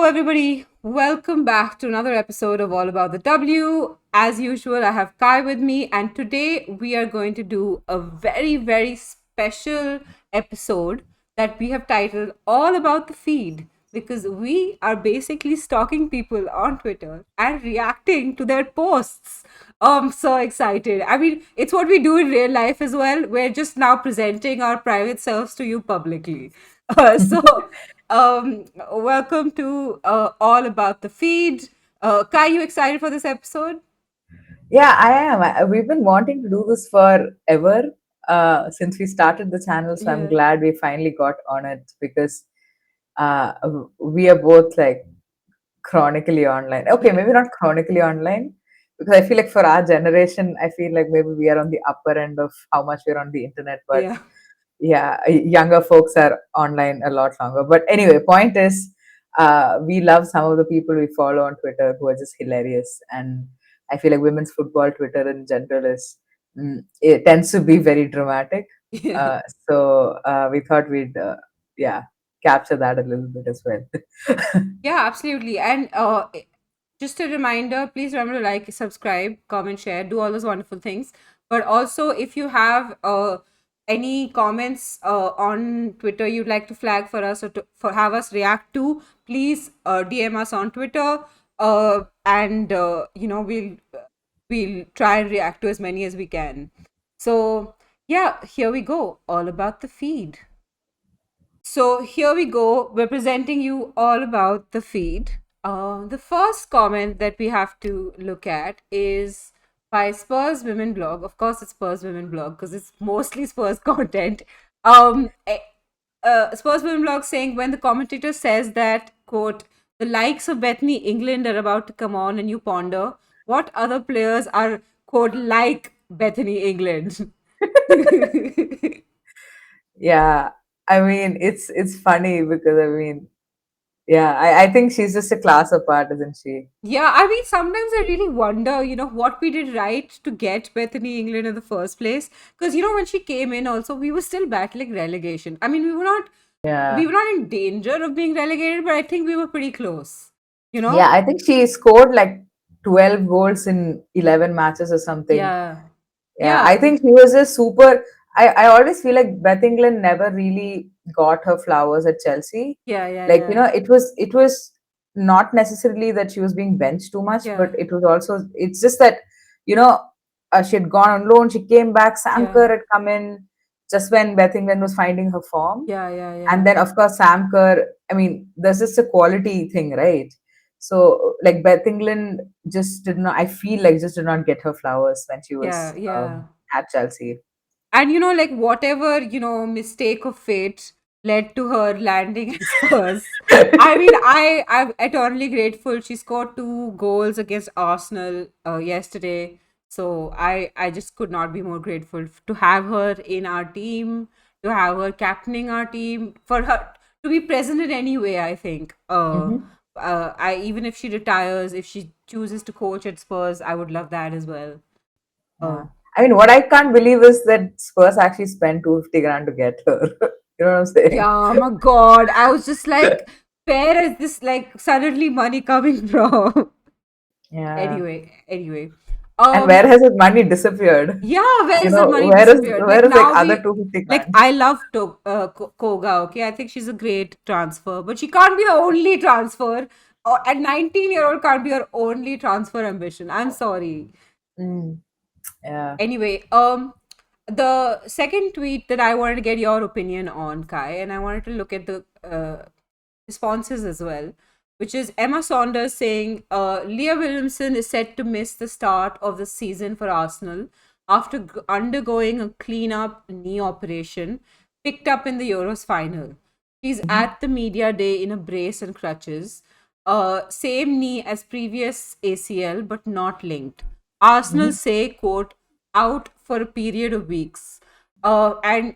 everybody. Welcome back to another episode of All About the W. As usual, I have Kai with me, and today we are going to do a very, very special episode that we have titled All About the Feed because we are basically stalking people on Twitter and reacting to their posts. Oh, I'm so excited. I mean, it's what we do in real life as well. We're just now presenting our private selves to you publicly. So, welcome to All About the Feed. Kai, you excited for this episode? Yeah, I am. We've been wanting to do this forever since we started the channel. So I'm Yeah. glad we finally got on it because uh, we are both like chronically online. Okay, maybe not chronically online because I feel like for our generation, I feel like maybe we are on the upper end of how much we're on the internet. But Yeah. yeah, younger folks are online a lot longer. But anyway, point is, we love some of the people we follow on Twitter who are just hilarious, and I feel like women's football Twitter in general is it tends to be very dramatic. Yeah. Uh, so we thought we'd yeah capture that a little bit as well. Yeah, absolutely. And just a reminder, please remember to like, subscribe, comment, share, do all those wonderful things. But also, if you have any comments on Twitter you'd like to flag for us or for have us react to, please DM us on Twitter. And we'll try and react to as many as we can. So yeah, here we go. All about the feed. So here we go. We're presenting you all about the feed. The first comment that we have to look at is by Spurs Women blog. Of course, it's Spurs Women blog because it's mostly Spurs content. Spurs Women blog saying when the commentator says that quote the likes of Bethany England are about to come on, and you ponder what other players are quote like Bethany England. Yeah, I mean it's funny because I mean yeah, I think she's just a class apart, isn't she? Yeah, I mean, sometimes I really wonder, what we did right to get Bethany England in the first place. Because, when she came in, also, we were still battling relegation. I mean, we Yeah. were not in danger of being relegated, but I think we were pretty close, you Yeah, know? I think she scored like 12 goals in 11 matches or something. Yeah. Yeah, Yeah. I think she was a super. I always feel like Beth England never really got her flowers at Chelsea. Yeah. Yeah. Like, Yeah. it was not necessarily that she was being benched too much, but Yeah. it was also, it's just that, you know, she had gone on loan, she came back, Yeah. Samkerr had come in just when Beth England was finding her form. Yeah. Yeah. And Yeah. then of course Samkerr, I mean, there's just a quality thing, right? So like Beth England just did not, I feel like just did not get her flowers when she Yeah. was Yeah. at Chelsea. And like whatever, mistake of fate led to her landing at Spurs. I mean, I'm eternally grateful. She scored 2 goals against Arsenal yesterday. So I just could not be more grateful to have her in our team, to have her captaining our team, for her to be present in any way, I think. Hmm. I even if she retires, if she chooses to coach at Spurs, I would love that as well. Yeah. Uh, I mean, what I can't believe is that Spurs actually spent 250 grand to get her. You know what I'm saying? Yeah, my God. I was just like, where is this like suddenly money coming from? Yeah. Anyway. And Um, where has his money disappeared? yeah, where You is that know, money where is disappeared? Like where is like now other we 250 like grand? I love Koga, okay? I think she's a great transfer, but she can't be the only transfer. A 19-year-old can't be her only transfer ambition. I'm sorry. Mm, yeah. Anyway, the second tweet that I wanted to get your opinion on, Kai, and I wanted to look at the responses as well, which is Emma Saunders saying Leah Williamson is set to miss the start of the season for Arsenal after undergoing a clean-up knee operation picked up in the Euros final. She's Mhm. at the media day in a brace and crutches. Same knee as previous ACL, but not linked. Arsenal Mhm. say, quote, out for a period of weeks. And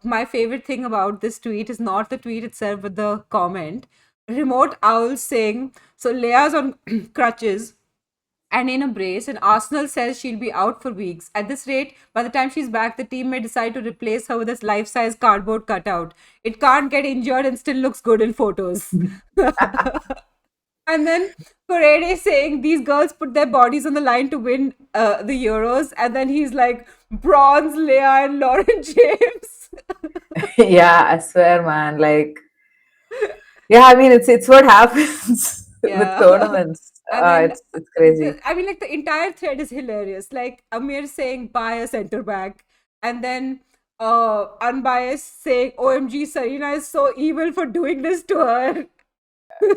my favorite thing about this tweet is not the tweet itself, but the comment. Remote Owl saying, so Leah's on crutches. and in a brace, and Arsenal says she'll be out for weeks. At this rate, by the time she's back, the team may decide to replace her with this life-size cardboard cutout. It can't get injured and still looks good in photos. And then Correa saying these girls put their bodies on the line to win the Euros, and then he's like bronze Leah and Lauren James. Yeah, I swear, man. Like, yeah, I mean, it's what happens with Yeah. tournaments. And then It's crazy. I mean, like the entire thread is hilarious. Like Amir saying buy a center back, and then unbiased saying OMG Serena is so evil for doing this to her.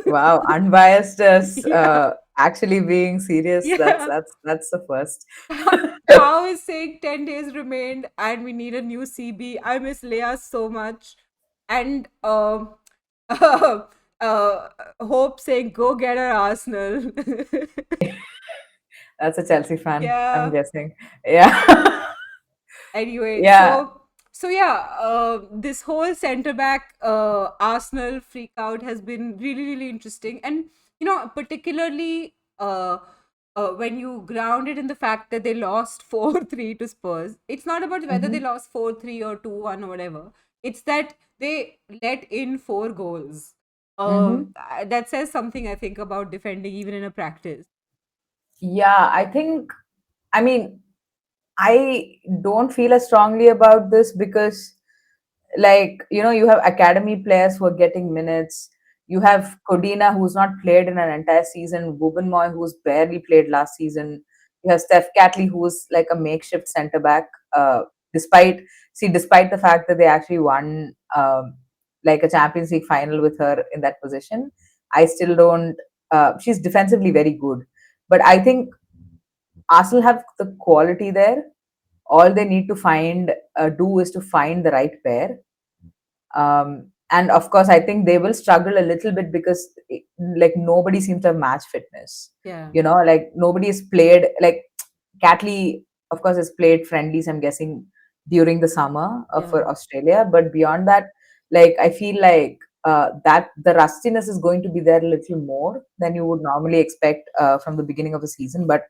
Wow, unbiased as Yeah. actually being serious. Yeah. That's the first. Cow is saying 10 days remained and we need a new CB. I miss Leah so much. And Hope saying go get her Arsenal. That's a Chelsea fan, I'm Yeah. guessing. Yeah. Anyway, Yeah. so yeah, this whole center back Arsenal freak out has been really really interesting, and particularly when you ground it in the fact that they lost 4-3 to Spurs. It's not about whether they Hmm. lost 4-3 or 2-1 or whatever. It's that they let in 4 goals. Hmm. That says something, I think, about defending even in a practice. Yeah, I think, I mean, I don't feel as strongly about this because, like, you have academy players who are getting minutes. You have Codina, who's not played in an entire season, Bubenmoy, who's barely played last season. You have Steph Catley, who's like a makeshift center back. Despite despite the fact that they actually won like a Champions League final with her in that position, I still don't. She's defensively very good, but I think Arsenal have the quality there. All they need to do is to find the right pair. And of course, I think they will struggle a little bit because like nobody seems to have match fitness. Yeah, Like nobody has played. Like Catley, of course, has played friendlies, I'm guessing, during the summer yeah, for Australia. But beyond that, like I feel like that the rustiness is going to be there a little more than you would normally expect from the beginning of the season. But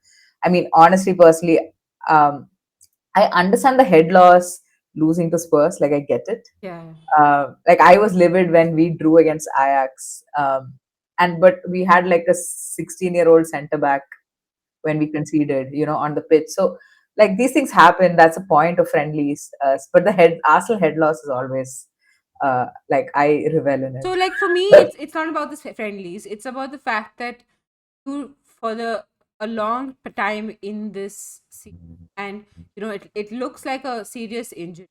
I mean, honestly, personally, um, I understand the head loss, losing to Spurs. Like I get it. yeah. Like I was livid when we drew against Ajax, and but we had like a 16-year-old center back when we conceded, on the pitch. So like these things happen. That's a point of friendlies. But the head Arsenal head loss is always like I revel in it. So, like for me, But it's not about the friendlies. It's about the fact that you for the a long time in this season, and it looks like a serious injury.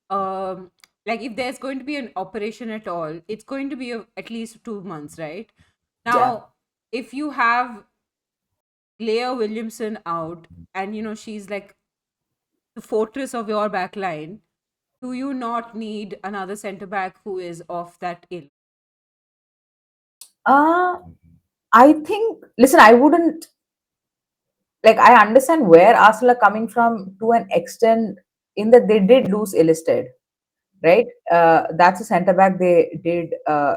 Like if there's going to be an operation at all, it's going to be at least 2 months, right? yeah. Now, if you have Leah Williamson out, and she's like the fortress of your back line, do you not need another center back who is of that ill? Uh, I think. Listen, I wouldn't like. I understand where Arsenal are coming from to an extent, in that they did lose Illisted, right? That's a centre back they did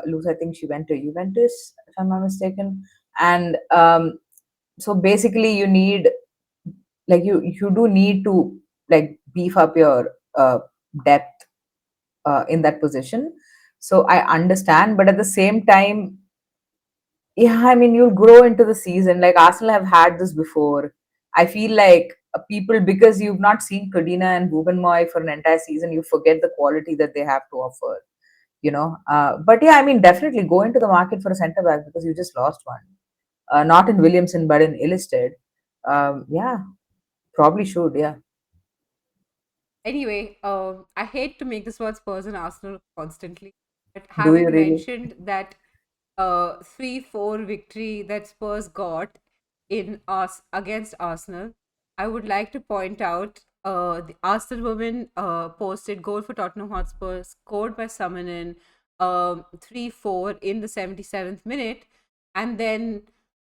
lose. I think she went to Juventus, if I'm not mistaken. And so basically, you need like you do need to like beef up your depth in that position. So I understand, but at the same time, yeah, I mean, you'll grow into the season. Like Arsenal have had this before. I feel like people, because you've not seen Codina and Bubenmoy for an entire season, you forget the quality that they have to offer. But yeah, I mean, definitely go into the market for a centre back because you just lost one. Not in Williamson, but in Illisted. Yeah, probably should. Yeah. Anyway, I hate to make this word Spurs and Arsenal constantly, but Do you having really? mentioned that 3-4 victory that Spurs got in us against Arsenal, I would like to point out the Arsenal women posted goal for Tottenham Hotspur, scored by Summonin, 3-4 in the 77th minute, and then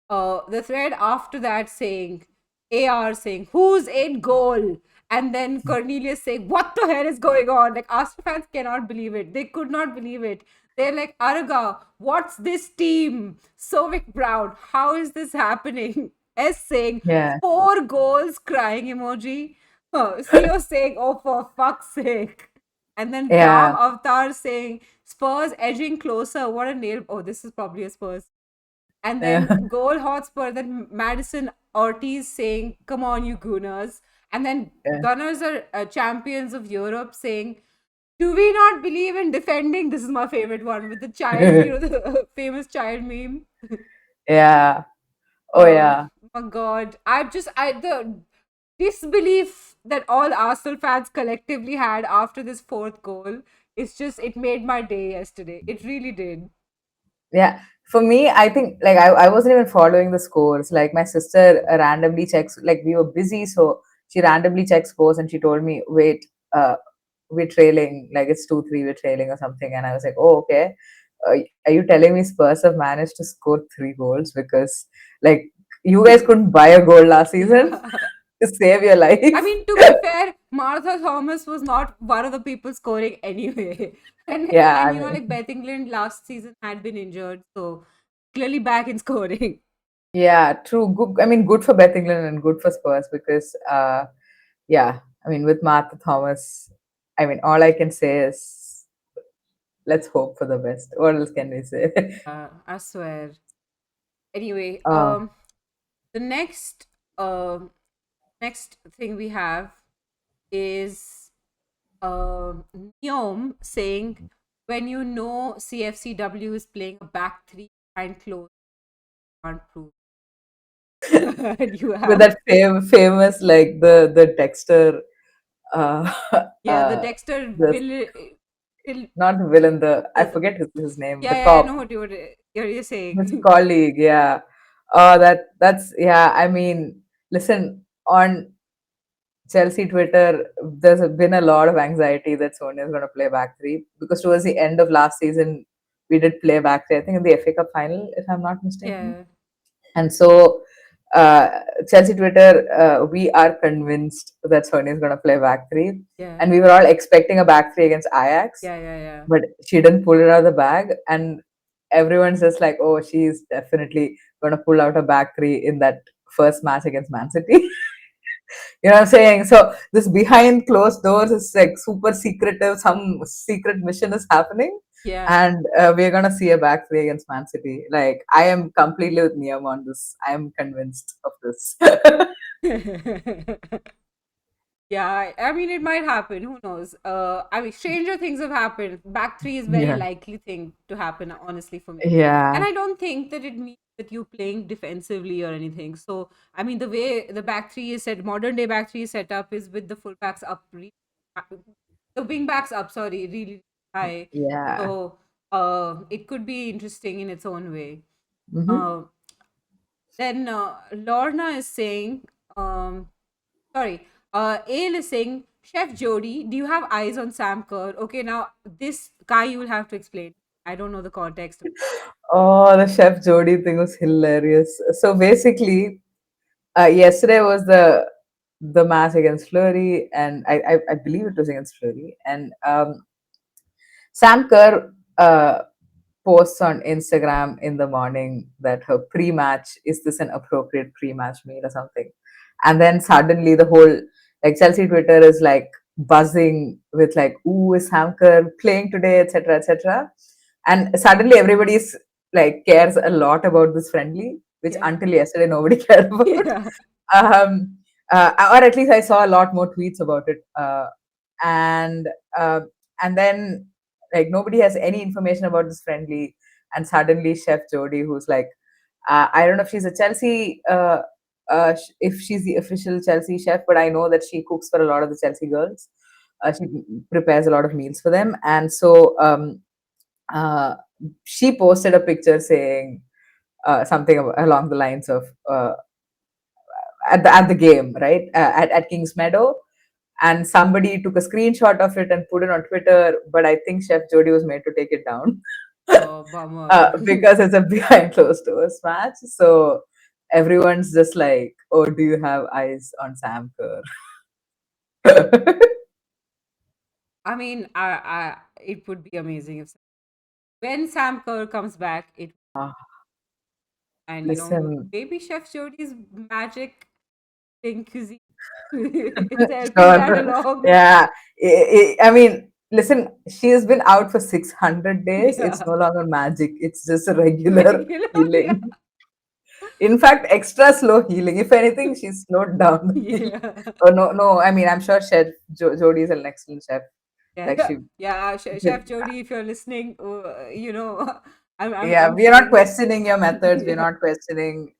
the thread after that saying AR saying who's in goal, and then Cornelius saying what the hell is going on. Like Arsenal fans cannot believe it. They could not believe it. They're like, Araga, what's this team? Sovic Brown, how is this happening? S saying Yeah. 4 goals crying emoji. CO saying, oh, for fuck's sake. And then Ram Yeah. Avatar saying Spurs edging closer. What a nail. Oh, this is probably a Spurs. And then Yeah. goal Hotspur, then Madison Ortiz saying, come on, you Gunners. And then Yeah. Gunners are champions of Europe saying, do we not believe in defending? This is my favorite one with the child, the famous child meme. Yeah. Oh Oh yeah. my god. The disbelief that all Arsenal fans collectively had after this fourth goal, it made my day yesterday. It really did. Yeah. For me, I think like I wasn't even following the scores. Like my sister randomly checks, like we were busy, so she randomly checked scores and she told me, wait, we're trailing, like it's 2-3, we're trailing or something. And I was like, oh, okay. Are you telling me Spurs have managed to score 3 goals? Because like you guys couldn't buy a goal last season Yeah. to save your I life. mean, to be fair, Martha Thomas was not one of the people scoring anyway. And Yeah, and I you know, like mean, Bethengland last season had been injured, so clearly back in scoring. yeah, true. Good, I mean, good for Bethengland and good for Spurs because, yeah, I mean, with Martha Thomas, I mean, all I can say is let's hope for the best. What else can we say? I swear. Anyway, uh, the next thing we have is Neom saying when you know CFCW is playing a back three and close, can't prove. And you with have that famous, like the Dexter, uh, yeah, the uh, Dexter the will not the villain, the I the forget his name, yeah, the yeah, I cop, know what you're his saying. colleague. Yeah. That's yeah. I mean, listen, on Chelsea Twitter, there's been a lot of anxiety that Sonia is going to play back three because towards the end of last season, we did play back three. I think in the FA Cup final, if I'm not mistaken. Yeah, And so, uh, Chelsea Twitter, we are convinced that Sonia is going to play back three, yeah, and we were all expecting a back three against Ajax, yeah, yeah, yeah. but she didn't pull it out of the bag, and everyone's just like, "Oh, she's definitely going to pull out a back three in that first match against Man City." You know what I'm saying? So this behind closed doors is like super secretive. Some secret mission is happening, Yeah. and we're gonna see a back three against Man City. Like I am completely with Niam on this. I am convinced of this. Yeah, I mean, it might happen. Who knows? I mean, stranger things have happened. Back three is very Yeah, likely thing to happen, honestly, for me. And yeah, I don't think that it means that you playing defensively or anything. So, I mean, the way the back three is set, modern day back three is set up is with the full backs up, the wing backs up. Sorry, really high. yeah. So, it could be interesting in its own way. Hmm. Uh, then Lorna is saying, sorry, Ale is saying, Chef Jody, do you have eyes on Sam Kerr? Okay, now this guy you will have to explain. I don't know the context. Oh, the Chef Jody thing was hilarious. So basically, yesterday was the match against Fleury, and I believe it was against Fleury, and Sam Kerr posts on Instagram in the morning that her pre-match is this an appropriate pre-match meal or something, and then suddenly the whole like Chelsea Twitter is like buzzing with like, "Ooh, is Sam Kerr playing today?" etc. etc. And suddenly everybody's like cares a lot about this friendly, which Yeah. until yesterday nobody cared about. Yeah. Um, or at least I saw a lot more tweets about it. And uh, and then like nobody has any information about this friendly, and suddenly Chef Jody, who's like, I don't know if she's a Chelsea, if she's the official Chelsea chef, but I know that she cooks for a lot of the Chelsea girls. She prepares a lot of meals for them, and so uh, she posted a picture saying something along the lines of at the game, right, at Kings Meadow, and somebody took a screenshot of it and put it on Twitter. But I think Chef Jody was made to take it down Oh, bummer. because it's a behind closed doors match. So everyone's just like, "Oh, do you have eyes on Sam Kerr?" I mean, it would be amazing if when Sam Kerr comes back, it And Listen, maybe Chef Jody's magic in cuisine is helping that sure. along. Yeah. I mean, listen, she has been out for 600 days. It's Yeah. no longer magic. It's just a regular Regular, yeah. healing. In fact, extra slow healing. If anything, she's slowed down the healing. Yeah. Oh, no, no. I mean, I'm sure Chef Jody is an excellent chef. Like Yeah. she, Yeah, Chef Jody, if you're listening, yeah, I'm we are not sure. questioning your methods. We're Yeah. not questioning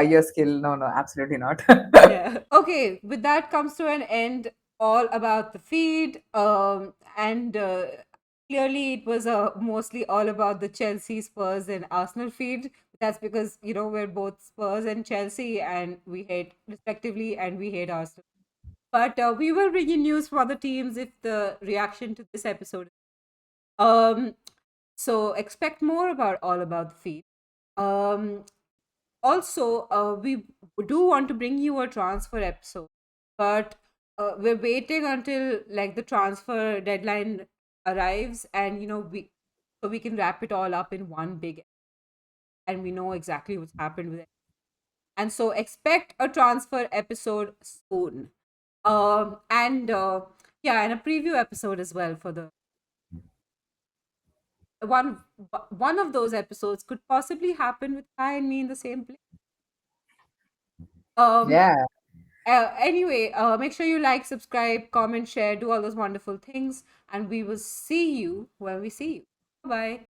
your skill. No, no, absolutely not. Yeah. Okay, with that comes to an end all about the feed. And clearly it was mostly all about the Chelsea, Spurs, and Arsenal feed. That's because, we're both Spurs and Chelsea, and we hate respectively, and we hate Arsenal. But we will bring you news from other teams if the reaction to this episode. Um, so expect more about all about the feed. Um, Also, we do want to bring you a transfer episode, but we're waiting until like the transfer deadline arrives, and we can wrap it all up in one big, and we know exactly what's happened with it. And so expect a transfer episode soon. And Yeah, and a preview episode as well for the one. One of those episodes could possibly happen with Kai and me in the same place. Um, Yeah. Anyway, make sure you like, subscribe, comment, share, do all those wonderful things, and we will see you when we see you. Bye.